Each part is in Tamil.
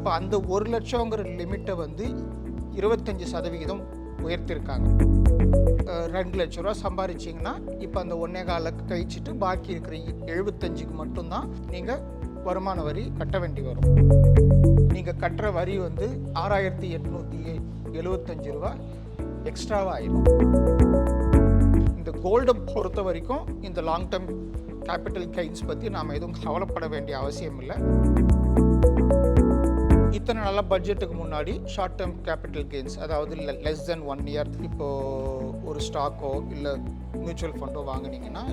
இப்போ அந்த 1 லட்சங்கிற லிமிட்டை வந்து 25% உயர்த்திருக்காங்க. 2 லட்ச ரூபா சம்பாதிச்சிங்கன்னா இப்போ அந்த 1.25 கழிச்சிட்டு பாக்கி இருக்கிற 75க்கு மட்டும்தான் நீங்கள் வருமான வரி கட்ட வேண்டி வரும். நீங்கள் கட்டுற வரி வந்து 6,875 ரூபா எக்ஸ்ட்ராவாக ஆயிடும். இந்த கோல்டை பொறுத்த வரைக்கும் இந்த லாங் டேர்ம் கேபிட்டல் கெயின்ஸ் பற்றி நாம் எதுவும் கவலைப்பட வேண்டிய அவசியம் இல்லை. இத்தனை நல்ல பட்ஜெட்டுக்கு முன்னாடி ஷார்ட் டேர்ம் கேபிட்டல் கெயின்ஸ், அதாவது லெஸ் தென் 1 இயர், இப்போது ஒரு ஸ்டாக்கோ இல்லை மியூச்சுவல் ஃபண்டோ வாங்கினீங்கன்னா.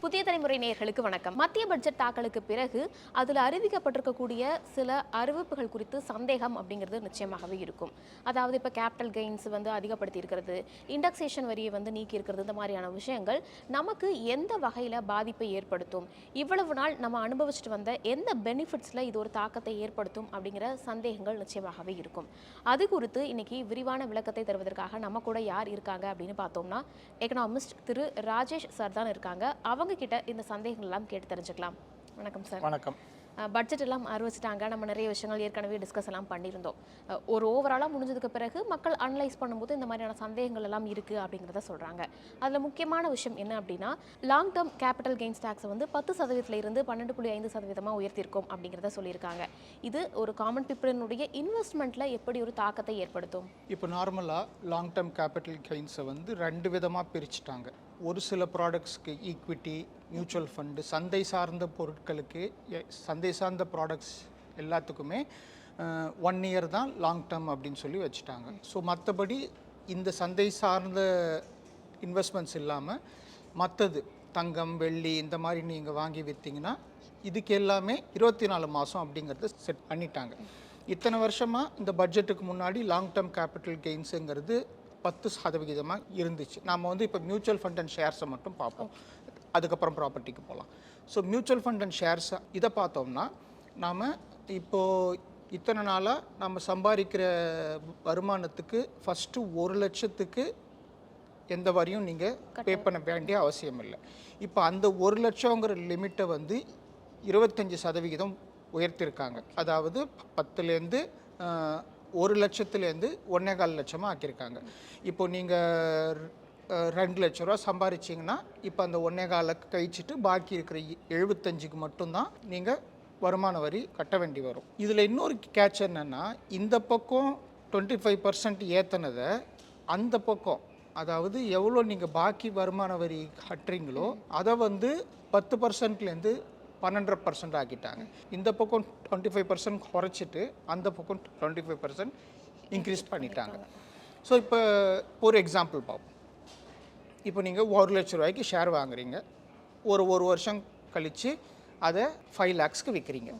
புதிய தலைமுறை நேயர்களுக்கு வணக்கம். மத்திய பட்ஜெட் தாக்கலுக்கு பிறகு அதில் அறிவிக்கப்பட்டிருக்கக்கூடிய சில அறிவிப்புகள் குறித்து சந்தேகம் அப்படிங்கிறது நிச்சயமாகவே இருக்கும். அதாவது இப்போ கேபிட்டல் கெயின்ஸ் வந்து அதிகப்படுத்தி இருக்கிறது, இண்டெக்ஸேஷன் வரியை வந்து நீக்கி இருக்கிறது, இந்த மாதிரியான விஷயங்கள் நமக்கு எந்த வகையில் பாதிப்பை ஏற்படுத்தும், இவ்வளவு நாள் நம்ம அனுபவிச்சுட்டு வந்த எந்த பெனிஃபிட்ஸில் இது ஒரு தாக்கத்தை ஏற்படுத்தும் அப்படிங்கிற சந்தேகங்கள் நிச்சயமாகவே இருக்கும். அது குறித்து இன்னைக்கு விரிவான விளக்கத்தை தருவதற்காக நம்ம கூட யார் இருக்காங்க அப்படின்னு பார்த்தோம்னா, எக்கனாமிஸ்ட் திரு ராஜேஷ் சார் தான் இருக்காங்க. அவங்க கிட்ட இந்த சந்தேகங்கள் எல்லாம் கேட்டு தெரிஞ்சுக்கலாம். வணக்கம் சார். வணக்கம். பட்ஜெட் எல்லாம் அறிவிச்சிட்டாங்க, நம்ம நிறைய விஷயங்கள் ஏற்கனவே டிஸ்கஸ் எல்லாம் பண்ணியிருந்தோம். ஒரு ஓவராலாக முடிஞ்சதுக்கு பிறகு மக்கள் அனலைஸ் பண்ணும்போது இந்த மாதிரியான சந்தேகங்கள் எல்லாம் இருக்குது அப்படிங்கிறத சொல்கிறாங்க. அதில் முக்கியமான விஷயம் என்ன அப்படின்னா, லாங் டேர்ம் கேபிட்டல் கெயின்ஸ் டேக்ஸை வந்து 10% இருந்து 12.5% உயர்த்திருக்கோம் அப்படிங்கிறத சொல்லியிருக்காங்க. இது ஒரு காமன் பீப்புளினுடைய இன்வெஸ்ட்மெண்ட்டில் எப்படி ஒரு தாக்கத்தை ஏற்படுத்தும்? இப்போ நார்மலாக லாங் டேர்ம் கேபிட்டல் கெயின்ஸை வந்து 2 விதமாக பிரிச்சுட்டாங்க. ஒரு சில ப்ராடக்ட்ஸ்க்கு ஈக்விட்டி, மியூச்சுவல் ஃபண்டு, சந்தை சார்ந்த பொருட்களுக்கு, சந்தை சார்ந்த ப்ராடக்ட்ஸ் எல்லாத்துக்குமே 1 இயர் தான் லாங் டேர்ம் அப்படின்னு சொல்லி வச்சுட்டாங்க. ஸோ மற்றபடி இந்த சந்தை சார்ந்த இன்வெஸ்ட்மெண்ட்ஸ் இல்லாமல் மற்றது தங்கம், வெள்ளி இந்த மாதிரி நீங்கள் வாங்கி விற்றீங்கன்னா இதுக்கு எல்லாமே 24 மாதம் அப்படிங்கிறத செட் பண்ணிட்டாங்க. இத்தனை வருஷமாக இந்த பட்ஜெட்டுக்கு முன்னாடி லாங் டேர்ம் கேபிட்டல் கெயின்ஸுங்கிறது 10% இருந்துச்சு. நாம் வந்து இப்போ மியூச்சுவல் ஃபண்ட் அண்ட் ஷேர்ஸை மட்டும் பார்ப்போம், அதுக்கப்புறம் ப்ராப்பர்ட்டிக்கு போகலாம். So mutual fund and shares இதை பார்த்தோம்னா, நாம் இப்போது இத்தனை நாளாக நம்ம சம்பாதிக்கிற வருமானத்துக்கு ஃபஸ்ட்டு 1 லட்சத்துக்கு எந்த வரியும் நீங்கள் பே பண்ண வேண்டிய அவசியம் இல்லை. இப்போ அந்த 1 லட்சங்கிற லிமிட்டை வந்து 25% உயர்த்திருக்காங்க. அதாவது 10லேருந்து 1 லட்சத்துலேருந்து 1.25 லட்சமாக ஆக்கியிருக்காங்க. இப்போ நீங்கள் 2 லட்ச ரூபா சம்பாதிச்சிங்கன்னா இப்போ அந்த 1.25 கழிச்சிட்டு பாக்கி இருக்கிற 75க்கு மட்டும்தான் நீங்கள் வருமான வரி கட்ட வேண்டி வரும். இதில் இன்னொரு கேட்ச் என்னென்னா, இந்த பக்கம் 25% ஏற்றினதை அந்த பக்கம், அதாவது எவ்வளோ நீங்கள் பாக்கி வருமான வரி கட்டுறீங்களோ அதை வந்து 10%லேருந்து 12% ஆக்கிட்டாங்க. இந்த பக்கம் 25% குறைச்சிட்டு அந்த பக்கம் 25% இன்க்ரீஸ் பண்ணிட்டாங்க. ஸோ இப்போ ஒரு எக்ஸாம்பிள் பார்ப்போம். இப்போ நீங்கள் 1 லட்ச ரூபாய்க்கு ஷேர் வாங்குறீங்க, ஒரு வருஷம் கழித்து அதை 5 lakhsக்கு விற்கிறீங்க.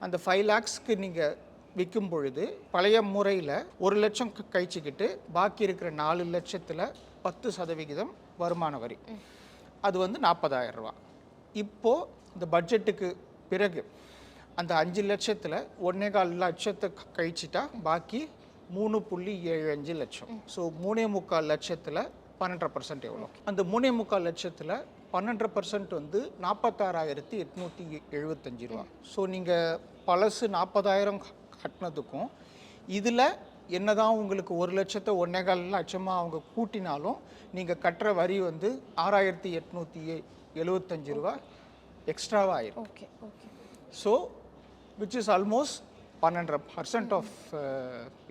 அந்த 5 lakhsக்கு நீங்கள் விற்கும் பொழுது பழைய முறையில் 1 லட்சம் கழிச்சுக்கிட்டு பாக்கி இருக்கிற 4 லட்சத்தில் 10% வருமான வரி, அது வந்து 40,000 ரூபா. இப்போது இந்த பட்ஜெட்டுக்கு பிறகு அந்த 5 லட்சத்தில் 1.25 லட்சத்தை கழிச்சிட்டா பாக்கி 3.75 லட்சம். ஸோ 3.25 லட்சத்தில் 12% எவ்வளோ? அந்த 3.25 லட்சத்தில் 12% வந்து 46,875 ரூபா. ஸோ நீங்கள் பழசு 40,000 கட்டினதுக்கும் இதில் என்னதான் உங்களுக்கு 1 லட்சத்தை 1.25 லட்சமாக அவங்க கூட்டினாலும் நீங்கள் கட்டுற வரி வந்து 6,875 ரூபா எக்ஸ்ட்ராவாக ஆயிரும். Okay okay. So which is almost 12% of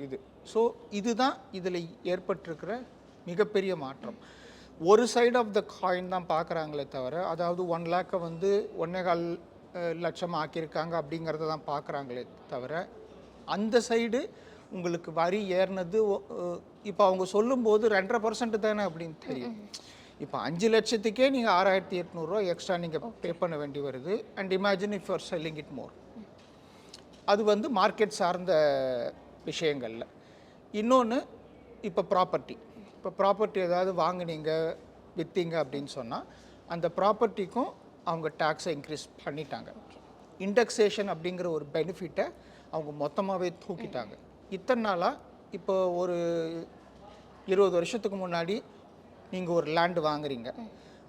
இது. ஸோ இதுதான் இதில் ஏற்பட்டிருக்கிற மிகப்பெரிய மாற்றம். ஒரு சைடு ஆஃப் த காயின் தான் பார்க்குறாங்களே தவிர, அதாவது 1 லேக்கை வந்து 1.25 லட்சம் ஆக்கியிருக்காங்க அப்படிங்கிறத தான் பார்க்குறாங்களே தவிர, அந்த சைடு உங்களுக்கு வரி ஏறினது இப்போ அவங்க சொல்லும்போது 2.5% தானே அப்படின்னு தெரியும். இப்போ 5 லட்சத்துக்கே நீங்கள் 6,800 ரூபா எக்ஸ்ட்ரா நீங்கள் பே பண்ண வேண்டி வருது. And imagine if you're selling it more. அது வந்து மார்க்கெட் சார்ந்த விஷயங்களில். இன்னொன்று, இப்போ ப்ராப்பர்ட்டி ஏதாவது வாங்கினீங்க, விற்றீங்க அப்படின்னு சொன்னால் அந்த ப்ராப்பர்ட்டிக்கும் அவங்க டேக்ஸை இன்க்ரீஸ் பண்ணிட்டாங்க. இண்டெக்ஸேஷன் அப்படிங்கிற ஒரு பெனிஃபிட்டை அவங்க மொத்தமாகவே தூக்கிட்டாங்க. இத்தனை நாளாக இப்போ ஒரு 20 வருஷத்துக்கு முன்னாடி நீங்கள் ஒரு லேண்டு வாங்குறீங்க,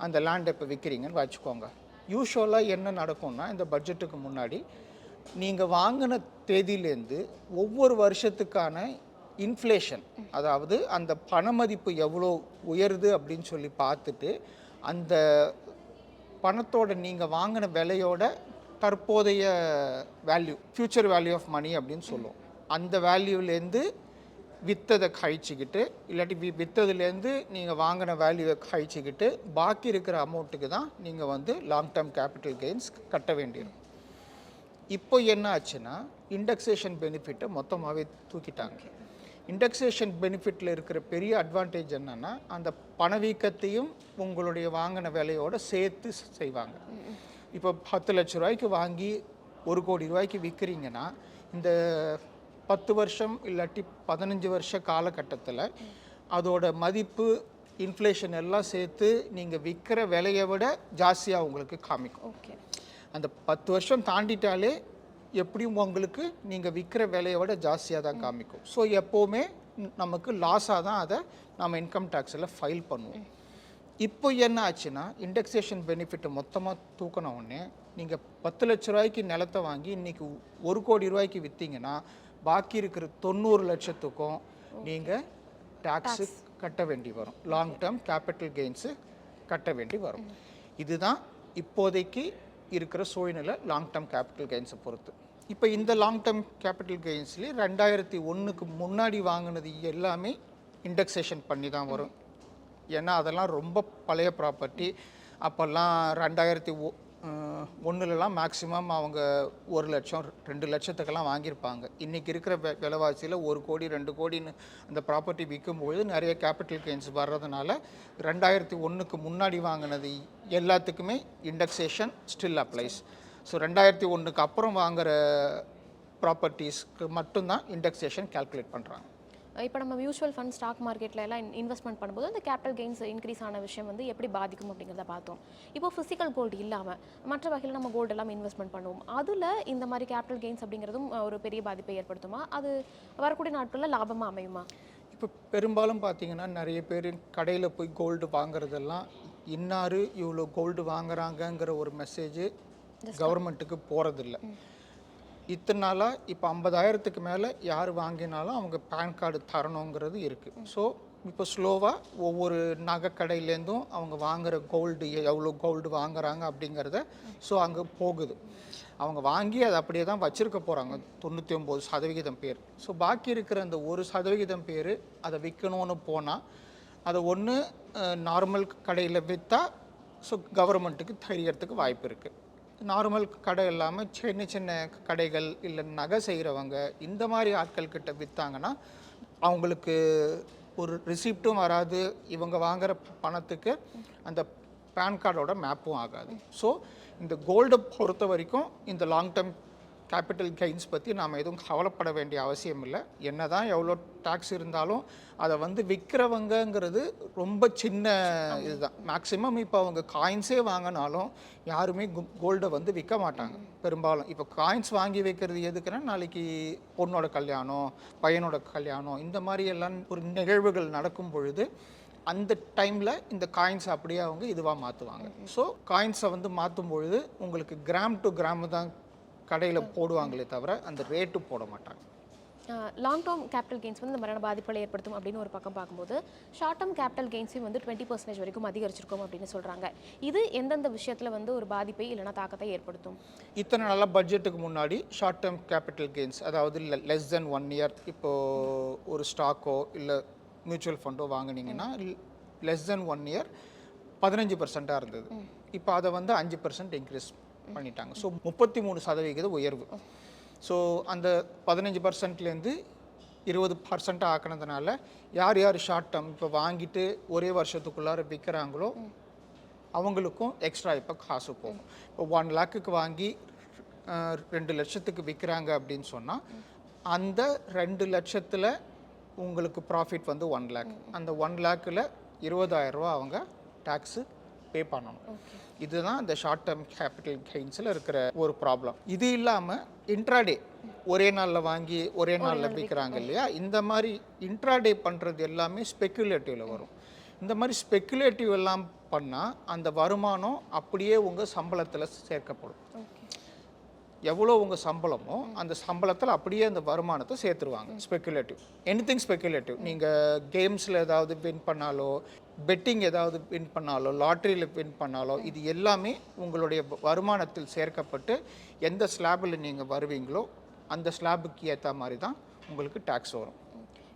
அந்த லேண்டை இப்போ விற்கிறீங்கன்னு வச்சுக்கோங்க. யூஷுவலாக என்ன நடக்கும்னா இந்த பட்ஜெட்டுக்கு முன்னாடி நீங்கள் வாங்கின தேதியிலேருந்து ஒவ்வொரு வருஷத்துக்கான இன்ஃப்ளேஷன், அதாவது அந்த பண மதிப்பு எவ்வளோ உயருது அப்படின்னு சொல்லி பார்த்துட்டு அந்த பணத்தோட நீங்கள் வாங்கின விலையோட தற்போதைய value, future value of money அப்படின்னு சொல்லுவோம், அந்த வேல்யூலேருந்து விற்றதை கழிச்சிக்கிட்டு இல்லாட்டி விற்றதுலேருந்து நீங்கள் வாங்கின வேல்யூவை கழிச்சிக்கிட்டு பாக்கி இருக்கிற அமௌண்ட்டுக்கு தான் நீங்கள் வந்து லாங் டேர்ம் கேபிட்டல் கெயின்ஸ் கட்ட வேண்டியிருக்கும். இப்போ என்ன ஆச்சுன்னா இண்டெக்ஸேஷன் பெனிஃபிட்டை மொத்தமாகவே தூக்கிட்டாங்க. இண்டெக்ஸேஷன் பெனிஃபிட்டில் இருக்கிற பெரிய அட்வான்டேஜ் என்னென்னா அந்த பணவீக்கத்தையும் உங்களுடைய வாங்கின விலையோடு சேர்த்து செய்வாங்க. இப்போ 10 லட்ச ரூபாய்க்கு வாங்கி 1 கோடி ரூபாய்க்கு விற்கிறீங்கன்னா இந்த 10 வருஷம் இல்லாட்டி 15 வருஷ காலகட்டத்தில் அதோட மதிப்பு, இன்ஃப்ளேஷன் எல்லாம் சேர்த்து நீங்கள் விற்கிற விலையை விட ஜாஸ்தியாக உங்களுக்கு காமிக்கும். ஓகே, அந்த 10 வருஷம் தாண்டிட்டாலே எப்படியும் உங்களுக்கு நீங்கள் விற்கிற விலையை விட ஜாஸ்தியாக தான் காமிக்கும். ஸோ எப்போவுமே நமக்கு லாஸாக தான் அதை நம்ம இன்கம் டேக்ஸில் ஃபைல் பண்ணுவோம். இப்போ என்ன ஆச்சுன்னா இண்டெக்ஸேஷன் பெனிஃபிட்டை மொத்தமாக தூக்கின உடனே நீங்கள் 10 லட்ச ரூபாய்க்கு நிலத்தை வாங்கி இன்றைக்கி 1 கோடி ரூபாய்க்கு விற்றீங்கன்னா பாக்கி இருக்கிற 90 லட்சத்துக்கும் நீங்கள் டேக்ஸு கட்ட வேண்டி வரும். லாங் டேர்ம் கேபிட்டல் கெயின்ஸு கட்ட வேண்டி வரும். இதுதான் இப்போதைக்கு இருக்கிற சூழ்நிலை லாங் டேர்ம் கேபிட்டல் கெயின்ஸை பொறுத்து. இப்போ இந்த லாங் டேர்ம் கேபிட்டல் கெயின்ஸ்லேயே 2001க்கு முன்னாடி வாங்கினது எல்லாமே இண்டெக்ஸேஷன் பண்ணி தான் வரும். ஏன்னா அதெல்லாம் ரொம்ப பழைய ப்ராப்பர்ட்டி. அப்போல்லாம் 2001லலாம் மேக்ஸிமம் அவங்க 1 லட்சம் 2 லட்சத்துக்கெல்லாம் வாங்கியிருப்பாங்க. இன்றைக்கி இருக்கிற விலைவாசியில் 1 கோடி 2 கோடின்னு அந்த ப்ராப்பர்ட்டி விற்கும்பொழுது நிறைய கேபிட்டல் கெயின்ஸ் வர்றதுனால 2001க்கு முன்னாடி வாங்கினது எல்லாத்துக்குமே இண்டெக்ஸேஷன் ஸ்டில் அப்ளைஸ். ஸோ 2001க்கு அப்புறம் வாங்குகிற ப்ராப்பர்ட்டிஸ்க்கு மட்டும்தான் இண்டெக்ஸேஷன் கால்குலேட் பண்ணுறாங்க. இப்போ நம்ம மியூச்சுவல் ஃபண்ட், ஸ்டாக் மார்க்கெட்டில் எல்லாம் இன்வெஸ்ட்மெண்ட் பண்ணும்போது அந்த கேபிட்டல் கெயின்ஸ் இன்க்ரீஸ் ஆன விஷயம் வந்து எப்படி பாதிக்கும் அப்படிங்கிறத பார்த்தோம். இப்போ ஃபிசிக்கல் கோல்டு இல்லாமல் மற்ற வகையில் நம்ம கோல்டு எல்லாம் இன்வெஸ்ட்மெண்ட் பண்ணுவோம். அதில் இந்த மாதிரி கேபிட்டல் கெயின்ஸ் அப்படிங்கிறதும் ஒரு பெரிய பாதிப்பை ஏற்படுத்துமா? அது வரக்கூடிய நாட்களில் லாபமாக அமையுமா? இப்போ பெரும்பாலும் பார்த்தீங்கன்னா நிறைய பேர் கடையில் போய் கோல்டு வாங்குறதெல்லாம் இன்னாரு இவ்வளோ கோல்டு வாங்குறாங்கங்கிற ஒரு மெசேஜ் கவர்மெண்ட்டுக்கு போகிறதில்ல. இத்தனை நாளாக இப்போ 50,000க்கு மேலே யார் வாங்கினாலும் அவங்க பேன் கார்டு தரணுங்கிறது இருக்குது. ஸோ இப்போ ஸ்லோவாக ஒவ்வொரு நகை கடையிலேருந்தும் அவங்க வாங்குகிற கோல்டு எவ்வளோ கோல்டு வாங்குறாங்க அப்படிங்கிறத ஸோ அங்கே போகுது. அவங்க வாங்கி அதை அப்படியே தான் வச்சுருக்க போகிறாங்க 99% பேர். ஸோ பாக்கி இருக்கிற அந்த 1% பேர் அதை விற்கணும்னு போனால் அதை ஒன்று நார்மல் கடையில் விற்றா ஸோ கவர்மெண்ட்டுக்கு தெரியறதுக்கு வாய்ப்பு இருக்குது. நார்மல் கடை இல்லாமல் சின்ன சின்ன கடைகள் இல்லை நகை செய்கிறவங்க இந்த மாதிரி ஆட்கள்கிட்ட விற்றாங்கன்னா அவங்களுக்கு ஒரு ரிசிப்டும் வராது, இவங்க வாங்குகிற பணத்துக்கு அந்த பேன் கார்டோட மேப்பும் ஆகாது. ஸோ இந்த கோல்டை பொறுத்த வரைக்கும் இந்த லாங் டேர்ம் கேபிட்டல் கெயின்ஸ் பற்றி நாம் எதுவும் கவலைப்பட வேண்டிய அவசியம் இல்லை. என்ன தான் எவ்வளோ டேக்ஸ் இருந்தாலும் அதை வந்து விற்கிறவங்கங்கிறது ரொம்ப சின்ன இதுதான். மேக்ஸிமம் இப்போ அவங்க காயின்ஸே வாங்கினாலும் யாருமே கோல்டை வந்து விற்க மாட்டாங்க பெரும்பாலும். இப்போ காயின்ஸ் வாங்கி வைக்கிறது எதுக்குன்னா நாளைக்கு பொண்ணோட கல்யாணம், பையனோட கல்யாணம், இந்த மாதிரி எல்லாம் ஒரு நிகழ்வுகள் நடக்கும் பொழுது அந்த டைமில் இந்த காயின்ஸ் அப்படியே அவங்க இதுவாக மாற்றுவாங்க. ஸோ காயின்ஸை வந்து மாற்றும் பொழுது உங்களுக்கு கிராம் டு கிராம் தான் கடையில் போடுவாங்களே தவிர அந்த ரேட்டு போட மாட்டாங்க. லாங் டேர்ம் கேபிட்டல் கெயின்ஸ் வந்து இந்த மாதிரியான பாதிப்புகளை ஏற்படுத்தும் அப்படின்னு ஒரு பக்கம் பார்க்கும்போது ஷார்ட் டேர்ம் கேபிட்டல் கெயின்ஸையும் வந்து 20% வரைக்கும் அதிகரிச்சிருக்கும் அப்படின்னு சொல்கிறாங்க. இது எந்தெந்த விஷயத்தில் வந்து ஒரு பாதிப்பை இல்லைனா தாக்கத்தை ஏற்படுத்தும்? இத்தனை நாளாக பட்ஜெட்டுக்கு முன்னாடி ஷார்ட் டேர்ம் கேபிட்டல் கெயின்ஸ், அதாவது லெஸ் தென் 1 இயர், இப்போது ஒரு ஸ்டாக்கோ இல்லை மியூச்சுவல் ஃபண்டோ வாங்கினீங்கன்னா லெஸ் தென் 1 இயர் 15% இருந்தது. இப்போ அதை வந்து 5% இன்க்ரீஸ் பண்ணிட்டாங்க. ஸோ 33% உயர்வு. ஸோ அந்த 15%லேருந்து 20% ஆக்கினதுனால யார் யார் ஷார்ட் டேர்ம் இப்போ வாங்கிட்டு ஒரே வருஷத்துக்குள்ளார விற்கிறாங்களோ அவங்களுக்கும் எக்ஸ்ட்ரா இப்போ காசு போகும். இப்போ 1 லேக்குக்கு வாங்கி 2 லட்சத்துக்கு விற்கிறாங்க அப்படின்னு சொன்னால் அந்த 2 லட்சத்தில் உங்களுக்கு ப்ராஃபிட் வந்து 1 லேக். அந்த 1 லேக்கில் 20,000 ரூபா அவங்க டேக்ஸு பே பண்ணணும். இதுதான் இந்த ஷார்ட் டேர்ம் கேபிட்டல் கெயின்ஸில் இருக்கிற ஒரு ப்ராப்ளம். இது இல்லாமல் இன்ட்ராடே ஒரே நாளில் வாங்கி ஒரே நாளில் விற்கிறாங்க இல்லையா, இந்த மாதிரி இன்ட்ராடே பண்ணுறது எல்லாமே ஸ்பெக்குலேட்டிவில் வரும். இந்த மாதிரி ஸ்பெக்குலேட்டிவ் எல்லாம் பண்ணால் அந்த வருமானம் அப்படியே உங்கள் சம்பளத்தில் சேர்க்கப்படும். ஓகே. எவ்வளோ உங்கள் சம்பளமோ அந்த சம்பளத்தில் அப்படியே அந்த வருமானத்தை சேர்த்துருவாங்க. Speculative, anything speculative. நீங்கள் கேம்ஸில் ஏதாவது வின் பண்ணாலோ, பெட்டிங் ஏதாவது வின் பண்ணாலோ, லாட்ரியில் வின் பண்ணாலோ, இது எல்லாமே உங்களுடைய வருமானத்தில் சேர்க்கப்பட்டு எந்த ஸ்லாபில் நீங்கள் வருவீங்களோ அந்த ஸ்லாபுக்கு ஏற்ற மாதிரி தான் உங்களுக்கு டேக்ஸ் வரும்.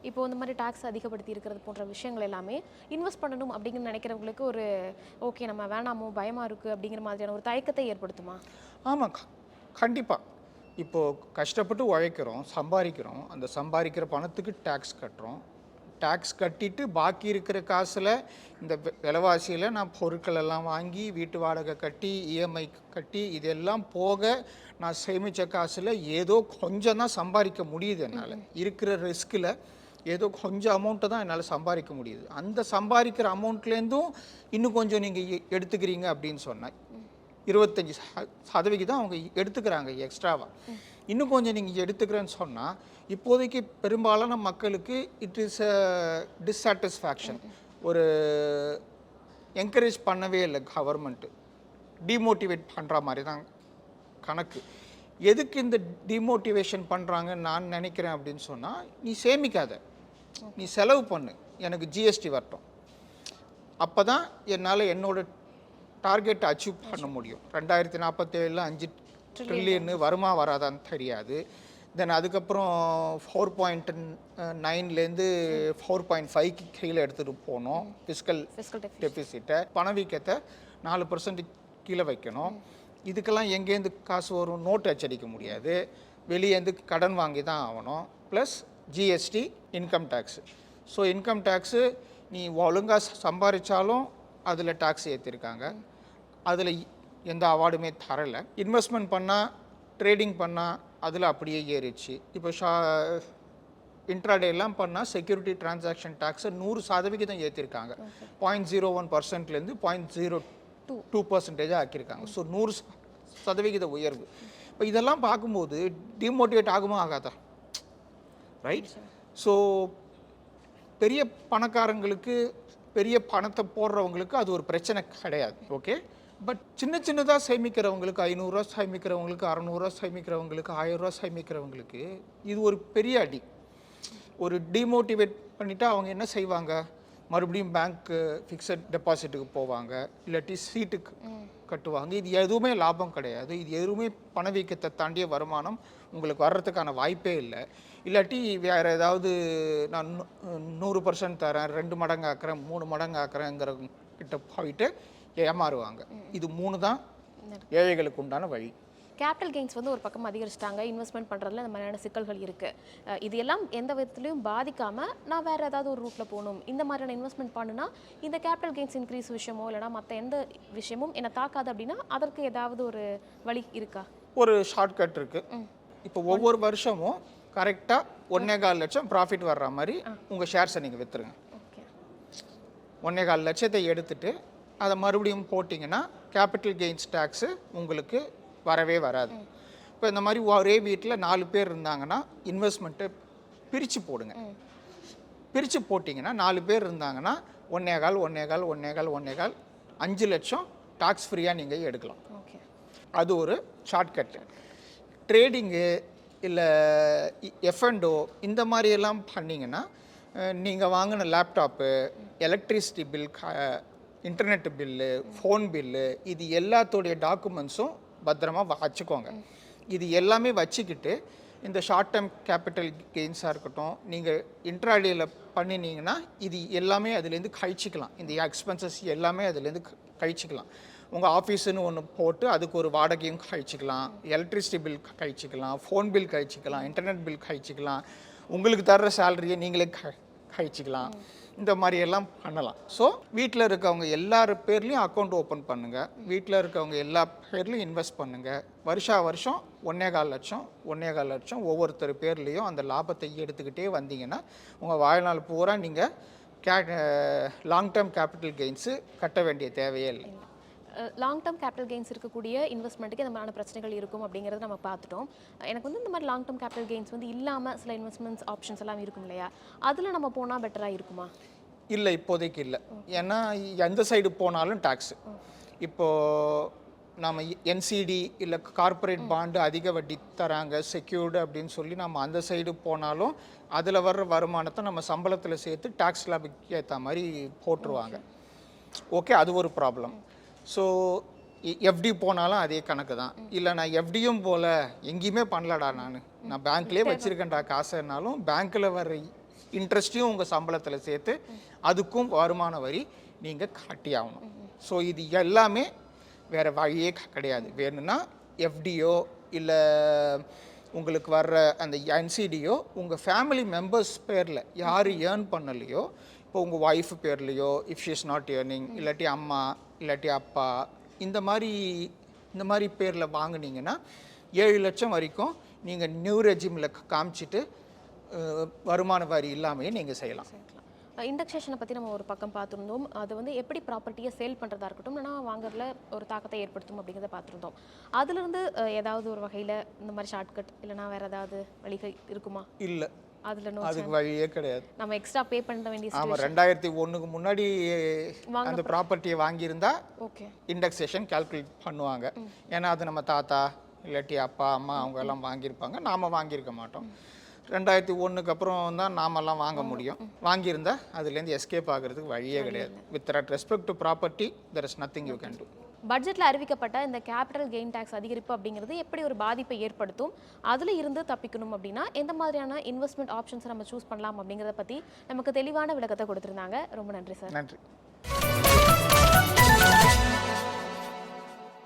இப்போ இந்த மாதிரி டாக்ஸ் அதிகப்படுத்தி இருக்கிறது போன்ற விஷயங்கள் எல்லாமே இன்வெஸ்ட் பண்ணணும் அப்படின்னு நினைக்கிறவங்களுக்கு ஒரு ஓகே நம்ம வேணாமோ பயமாக இருக்குது அப்படிங்கிற மாதிரியான ஒரு தயக்கத்தை ஏற்படுத்துமா? ஆமாம், கண்டிப்பாக. இப்போது கஷ்டப்பட்டு உழைக்கிறோம், சம்பாதிக்கிறோம், அந்த சம்பாதிக்கிற பணத்துக்கு டேக்ஸ் கட்டுறோம். டேக்ஸ் கட்டிட்டு பாக்கி இருக்கிற காசில் இந்த விலைவாசியில் நான் பொருட்கள் எல்லாம் வாங்கி வீட்டு வாடகை கட்டி இஎம்ஐ கட்டி இதெல்லாம் போக நான் சேமித்த காசில் ஏதோ கொஞ்சம் தான் சம்பாதிக்க முடியுது. என்னால் இருக்கிற ரிஸ்கில் ஏதோ கொஞ்சம் அமௌண்ட்டை தான் என்னால் சம்பாதிக்க முடியுது. அந்த சம்பாதிக்கிற அமௌண்ட்லேருந்தும் இன்னும் கொஞ்சம் நீங்கள் எடுத்துக்கிறீங்க அப்படின்னு சொன்னேன். 25% அவங்க எடுத்துக்கிறாங்க எக்ஸ்ட்ராவாக. இன்னும் கொஞ்சம் நீங்கள் எடுத்துக்கிறேன்னு சொன்னால் இப்போதைக்கு பெரும்பாலான மக்களுக்கு இட் இஸ் அ டிஸாட்டிஸ்ஃபேக்ஷன். ஒரு என்கரேஜ் பண்ணவே இல்லை கவர்மெண்ட்டு, டிமோட்டிவேட் பண்ணுற மாதிரி தான் கணக்கு. எதுக்கு இந்த டிமோட்டிவேஷன் பண்ணுறாங்கன்னு நான் நினைக்கிறேன் அப்படின்னு சொன்னால், நீ சேமிக்காத, நீ செலவு பண்ணு, எனக்கு ஜிஎஸ்டி வரட்டும், அப்போ தான் என்னால் என்னோட டார்கெட்டை அச்சீவ் பண்ண முடியும். 2047 5 ட்ரில்லியன் வருமா வராதான்னு தெரியாது. தென் அதுக்கப்புறம் 4.9லேருந்து 4.5க்கு கீழே எடுத்துகிட்டு போகணும். ஃபிஸ்கல் டெபிசிட்டை, பணவீக்கத்தை 4% கீழே வைக்கணும். இதுக்கெல்லாம் எங்கேருந்து காசு வரும்? நோட்டு அச்சடிக்க முடியாது, வெளியேருந்து கடன் வாங்கி தான் ஆகணும். Plus GST, income tax. So income tax நீ ஒழுங்காக சம்பாதிச்சாலும் அதில் டேக்ஸ் ஏற்றிருக்காங்க. அதில் எந்த அவார்டுமே தரலை. இன்வெஸ்ட்மெண்ட் பண்ணால், ட்ரேடிங் பண்ணால் அதில் அப்படியே ஏறிச்சு. இப்போ இன்ட்ராடேலாம் பண்ணால் செக்யூரிட்டி டிரான்சாக்ஷன் டேக்ஸை 100% ஏற்றிருக்காங்க. 0.01%லேருந்து 0.02% ஆக்கியிருக்காங்க. ஸோ 100% உயர்வு. இப்போ இதெல்லாம் பார்க்கும்போது டிமோட்டிவேட் ஆகுமா ஆகாதா? ரைட். ஸோ பெரிய பணக்காரங்களுக்கு, பெரிய பணத்தை போடுறவங்களுக்கு அது ஒரு பிரச்சனை கிடையாது. ஓகே. பட் சின்ன சின்னதாக சேமிக்கிறவங்களுக்கு, 500 சேமிக்கிறவங்களுக்கு, 600 சேமிக்கிறவங்களுக்கு, 1000 சேமிக்கிறவங்களுக்கு இது ஒரு பெரிய அடி. ஒரு டிமோட்டிவேட் பண்ணிவிட்டு அவங்க என்ன செய்வாங்க? மறுபடியும் பேங்க்கு ஃபிக்ஸட் டெபாசிட்டுக்கு போவாங்க, இல்லாட்டி சீட்டுக்கு கட்டுவாங்க. இது எதுவுமே லாபம் கிடையாது. இது எதுவுமே பணவீக்கத்தை தாண்டிய வருமானம் உங்களுக்கு வர்றதுக்கான வாய்ப்பே இல்லை. இல்லாட்டி வேறு ஏதாவது நான் 100% தரேன், 2 மடங்கு ஆக்குறேன், 3 மடங்கு ஆக்குறேங்கிற கிட்ட போயிட்டு ஏமாறுவாங்க. இது 3 தான் ஏழைகளுக்கு உண்டான வழி. கேபிட்டல் கெயின்ஸ் வந்து ஒரு பக்கம் அதிகரிச்சிட்டாங்க, இன்வெஸ்ட்மெண்ட் பண்ணுறதுல இந்த மாதிரியான சிக்கல்கள் இருக்குது. இது எல்லாம் எந்த விதத்துலையும் பாதிக்காமல் நான் வேறு ஏதாவது ஒரு ரூட்டில் போகணும், இந்த மாதிரியான இன்வெஸ்ட்மெண்ட் பண்ணுனா இந்த கேபிட்டல் கெயின்ஸ் இன்க்ரீஸ் விஷயமோ இல்லைனா மற்ற எந்த விஷயமும் என்னை தாக்காது அப்படின்னா அதற்கு ஏதாவது ஒரு வழி இருக்கா? ஒரு ஷார்ட்கட் இருக்குது. இப்போ ஒவ்வொரு வருஷமும் கரெக்டாக 1.25 லட்சம் ப்ராஃபிட் வர்ற மாதிரி உங்கள் ஷேர்ஸை நீங்கள் விற்றுருங்க. 1.25 லட்சத்தை எடுத்துகிட்டு அதை மறுபடியும் போட்டிங்கன்னா கேபிட்டல் கெயின்ஸ் டேக்ஸு உங்களுக்கு வரவே வராது. இப்போ இந்த மாதிரி ஒரே வீட்டில் 4 பேர் இருந்தாங்கன்னா இன்வெஸ்ட்மெண்ட்டை பிரித்து போடுங்க. பிரித்து போட்டிங்கன்னா 4 பேர் இருந்தாங்கன்னா 1.25 5 லட்சம் டாக்ஸ் ஃப்ரீயாக நீங்கள் எடுக்கலாம். அது ஒரு ஷார்ட்கட்டு. ட்ரேடிங்கு இல்லை எஃப்என்டோ இந்த மாதிரியெல்லாம் பண்ணிங்கன்னா நீங்கள் வாங்கின laptop, electricity bill, internet bill, phone bill, இது எல்லாத்தோடைய டாக்குமெண்ட்ஸும் பத்திரமா வச்சுக்கோங்க. இது எல்லாமே வச்சுக்கிட்டு இந்த ஷார்ட் டேர்ம் கேபிட்டல் கெயின்ஸாக இருக்கட்டும், நீங்கள் இன்ட்ராடேயில் பண்ணினீங்கன்னா இது எல்லாமே அதுலேருந்து கழிச்சிக்கலாம். இந்த எக்ஸ்பென்சஸ் எல்லாமே அதுலேருந்து கழிச்சிக்கலாம். உங்கள் ஆஃபீஸுன்னு ஒன்று போட்டு அதுக்கு ஒரு வாடகையும் கழிச்சிக்கலாம், எலக்ட்ரிசிட்டி பில் கழிச்சிக்கலாம், ஃபோன் பில் கழிச்சிக்கலாம், இன்டர்நெட் பில் கழிச்சிக்கலாம், உங்களுக்கு தர்ற சேலரியை நீங்களே கழிச்சிக்கலாம். இந்த மாதிரி எல்லாம் பண்ணலாம். ஸோ வீட்டில் இருக்கவங்க எல்லார் பேர்லேயும் அக்கௌண்ட் ஓப்பன் பண்ணுங்கள், வீட்டில் இருக்கவங்க எல்லா பேர்லையும் இன்வெஸ்ட் பண்ணுங்கள். வருஷம் 1.25 லட்சம் ஒவ்வொருத்தர் பேர்லேயும் அந்த லாபத்தை எடுத்துக்கிட்டே வந்தீங்கன்னா உங்கள் வாழ்நாள் பூரா நீங்கள் லாங் டேர்ம் கேபிட்டல் கெயின்ஸு கட்ட வேண்டிய தேவையே இல்லை. லாங் டேர்ம் கேபிட்டல் கெயின்ஸ் இருக்கக்கூடிய இன்வெஸ்ட்மெண்ட்டுக்கு இந்த மாதிரியான பிரச்சனைகள் இருக்கும் அப்படிங்கிறத நம்ம பார்த்துட்டோம். எனக்கு வந்து இந்த மாதிரி லாங் டேர்ம் கேபிட்டல் கெயின்ஸ் வந்து இல்லாமல் சில இன்வெஸ்ட்மெண்ட்ஸ் ஆப்ஷன்ஸ் எல்லாம் இருக்கும் இல்லையா, அதில் நம்ம போனால் பெட்டராக இருக்குமா? இல்லை, இப்போதைக்கு இல்லை. ஏன்னா எந்த சைடு போனாலும் டேக்ஸு. இப்போது நம்ம என்சிடி இல்லை கார்ப்பரேட் பாண்டு அதிக வட்டி தராங்க செக்யூர்டு அப்படின்னு சொல்லி நம்ம அந்த சைடு போனாலும் அதில் வர்ற வருமானத்தை நம்ம சம்பளத்தில் சேர்த்து டேக்ஸ் ஸ்லாபுக்கு ஏற்ற மாதிரி போட்டுருவாங்க. ஓகே, அது ஒரு ப்ராப்ளம். ஸோ எஃப்டி போனாலும் அதே கணக்கு தான். இல்லை நான் எஃப்டியும் போல எங்கேயுமே பண்ணலடா, நான் பேங்க்லேயே வச்சுருக்கேன்டா காசுனாலும் பேங்க்கில் வர்ற இன்ட்ரெஸ்ட்டையும் உங்கள் சம்பளத்தில் சேர்த்து அதுக்கும் வருமான வரி நீங்கள் காட்டி ஆகணும். ஸோ இது எல்லாமே வேறு வழியே கிடையாது. வேணும்னா எஃப்டியோ இல்லை உங்களுக்கு வர்ற அந்த என்சிடியோ உங்கள் ஃபேமிலி மெம்பர்ஸ் பேரில் யார் ஏர்ன் பண்ணலையோ, இப்போ உங்கள் ஒய்ஃப் பேர்லையோ, if she is not earning, இல்லாட்டி அம்மா இல்லாட்டி அப்பா, இந்த மாதிரி பேரில் வாங்கினீங்கன்னா 7 லட்சம் வரைக்கும் நீங்கள் நியூ ரெஜிமில் காமிச்சிட்டு வருமான வரி இல்லாமையே நீங்கள் செய்யலாம். இண்டெக்ஸேஷனை பற்றி நம்ம ஒரு பக்கம் பார்த்துருந்தோம். அது வந்து எப்படி ப்ராப்பர்ட்டியை சேல் பண்ணுறதா இருக்கட்டும், இல்லைனா வாங்குறதுல ஒரு தாக்கத்தை ஏற்படுத்தும் அப்படிங்கிறத பார்த்துருந்தோம். அதுலேருந்து ஏதாவது ஒரு வகையில் இந்த மாதிரி ஷார்ட்கட் இல்லைனா வேறு ஏதாவது வழிகள் இருக்குமா? இல்லை, அதில் அதுக்கு வழியே கிடையாது. நம்ம எக்ஸ்ட்ரா பே பண்ண வேண்டிய ஆமாம், 2001க்கு முன்னாடி அந்த ப்ராப்பர்ட்டியை வாங்கியிருந்தா ஓகே இண்டெக்ஸேஷன் கால்குலேட் பண்ணுவாங்க. ஏன்னா அது நம்ம தாத்தா இல்லாட்டி அப்பா அம்மா அவங்க எல்லாம் வாங்கியிருப்பாங்க, நாம் வாங்கியிருக்க மாட்டோம். 2001க்கு அப்புறம் தான் நாமெல்லாம் வாங்க முடியும். வாங்கியிருந்தா அதுலேருந்து எஸ்கேப் ஆகிறதுக்கு வழியே கிடையாது. With respect to property there is nothing you can do. பட்ஜெட்டில் அறிவிக்கப்பட்ட இந்த கேபிட்டல் கெயின் டேக்ஸ் அதிகரிப்பு அப்படிங்கிறது எப்படி ஒரு பாதிப்பை ஏற்படுத்தும், அதில் இருந்து தப்பிக்கணும் அப்படின்னா எந்த மாதிரியான இன்வெஸ்ட்மெண்ட் ஆப்ஷன்ஸை நம்ம சூஸ் பண்ணலாம் அப்படிங்கிறத பற்றி நமக்கு தெளிவான விளக்கத்தை கொடுத்துருந்தாங்க. ரொம்ப நன்றி சார். நன்றி.